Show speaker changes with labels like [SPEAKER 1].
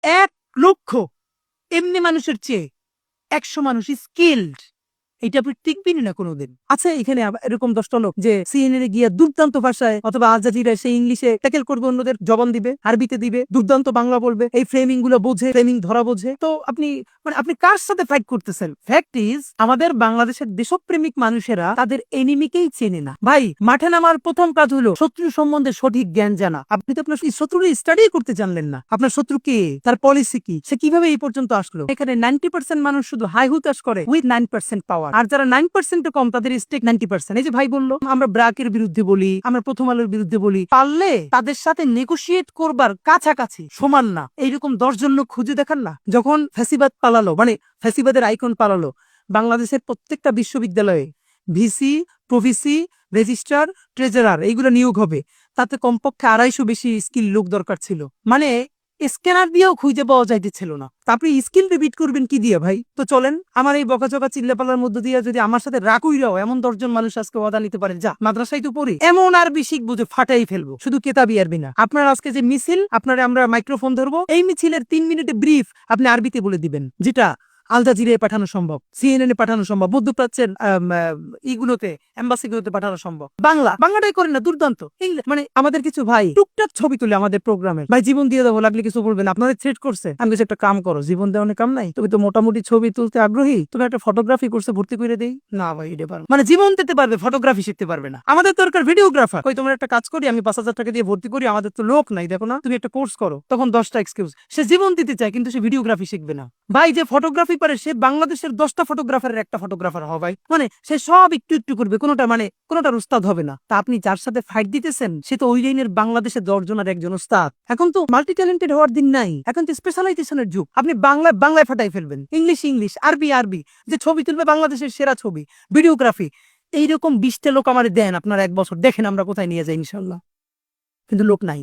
[SPEAKER 1] 1,00,000 এমনি মানুষের চেয়ে 100 মানুষ স্কিলড। এটা আপনি টিকবেনই না কোনোদিন। আচ্ছা, এখানে এরকম 10টা লোক যে সিএনএন এ গিয়ে দুর্দান্ত ভাষায় অথবা আল জাজিরায় সেই ইংলিশে ট্যাকেল করবে, অন্যদের জবান দিবে, আরবিতে দিবে, দুর্দান্ত বাংলা বলবে, এই ফ্রেমিং গুলো বোঝে, ফ্রেমিং ধরা বোঝে। তো আপনি আপনি কার সাথে ফাইট করতেছেন? ফ্যাক্ট ইজ, আমাদের বাংলাদেশের দেশপ্রেমিক মানুষেরা তাদের এনিমিকেই চেনে না। ভাই, মাঠে নামার প্রথম কাজ হলো শত্রু সম্বন্ধে সঠিক জ্ঞান জানা। আপনি তো আপনার শত্রুর স্টাডি করতে জানলেন না। আপনার শত্রু কে, তার পলিসি কি, সে কিভাবে এই পর্যন্ত আসলো। এখানে 90% মানুষ শুধু হাই হুতাশ করে উইথ 9% পাওয়ার, আর যারা 9% কম তাদের স্টেক 90%। এই যে ভাই বললো আমরা ব্র্যাকের বিরুদ্ধে বলি, আমরা প্রথম আলোর বিরুদ্ধে বলি, পারলে তাদের সাথে নেগোশিয়েট করবার কাছাকাছি সমান না এইরকম 10 জন লোক খুঁজে দেখান না। যখন ফ্যাসিবাদ পালালো, ফ্যাসিবাদের আইকন পালালো, বাংলাদেশের প্রত্যেকটা বিশ্ববিদ্যালয়ে ভিসি, প্রভিসি, রেজিস্ট্রার, ট্রেজারার এইগুলো নিয়োগ হবে। তাতে কমপক্ষে 250 বেশি স্কিল লোক দরকার ছিল। স্ক্যানার দিয়েও খুঁজে পাওয়া যাইতেছিল না। তারপরে স্কিল রিপিট করবেন কি দিয়ে ভাই? তো চলেন, আমার এই বকাঝকা চিল্লাপাল্লার মধ্য দিয়ে যদি আমার সাথে রাকুইরাও এমন 10 জন মানুষ আজকে ওয়াদা নিতে পারে, যা মাদ্রাসায় তো পড়ি, এমন আরবি শিখবো যে ফাটাই ফেলবো, শুধু কেতাবি আরবি না। আপনার আজকে যে মিছিল, আপনারা আমরা মাইক্রোফোন ধরবো, এই মিছিলের 3 মিনিটে ব্রিফ আপনি আরবিতে বলে দিবেন, যেটা আল জাজিরায় পাঠানো সম্ভব, সিএনএন এ পাঠানো সম্ভব, মধ্যপ্রাচ্যের ইগুলোতে, এম্বাসিগুলোতে পাঠানো সম্ভব। বাংলাটাই করেন না, দুর্দান্ত। আমাদের কিছু ভাই টুকটাক ছবি তুলে আমাদের প্রোগ্রামে, ভাই জীবন দিয়ে দেবো, লাগলে কিছু বলবেন, আপনাদের থ্রেট করছে। আমি কিছু একটা কাম করো, জীবন দেওয়ার কাম নাই, তুমি তো মোটামুটি ছবি তুলতে আগ্রহী, তুমি একটা ফটোগ্রাফি কোর্সে ভর্তি করে দেই না। ভাই এটা পারো, জীবন দিতে পারবে, ফটোগ্রাফি শিখতে পারবে না। আমাদের দরকার ভিডিওগ্রাফার। কই তোমার একটা কাজ করি, আমি 5,000 টাকা দিয়ে ভর্তি করি, আমাদের তো লোক নাই, দেখো না, তুমি একটা কোর্স করো। তখন 10টা এক্সকিউজ। সে জীবন দিতে চায় কিন্তু সে ভিডিওগ্রাফি শিখবে না। ভাই, যে ফটোগ্রাফি পারে সে বাংলাদেশের 10টা ফটোগ্রাফারের একটা ফটোগ্রাফার হবে। ভাই সে সব একটু একটু করবে, কোনোটার উস্তাদ হবে না। তা আপনি যার সাথে ফাইট দিতেছেন সে তো ওই লাইনের বাংলাদেশের 10 জনের একজন উস্তাদ। এখন তো মাল্টি ট্যালেন্টেড হওয়ার দিন নাই, এখন তো স্পেশালাইজেশনের যুগ। আপনি বাংলায় ফাটাই ফেলবেন, ইংলিশ, আরবি, যে ছবি তুলবে বাংলাদেশের সেরা ছবি, ভিডিওগ্রাফি, এইরকম 20টা লোক আমার দেন, আপনার 1 বছর দেখেন আমরা কোথায় নিয়ে যাই ইনশাল্লাহ। কিন্তু লোক নাই।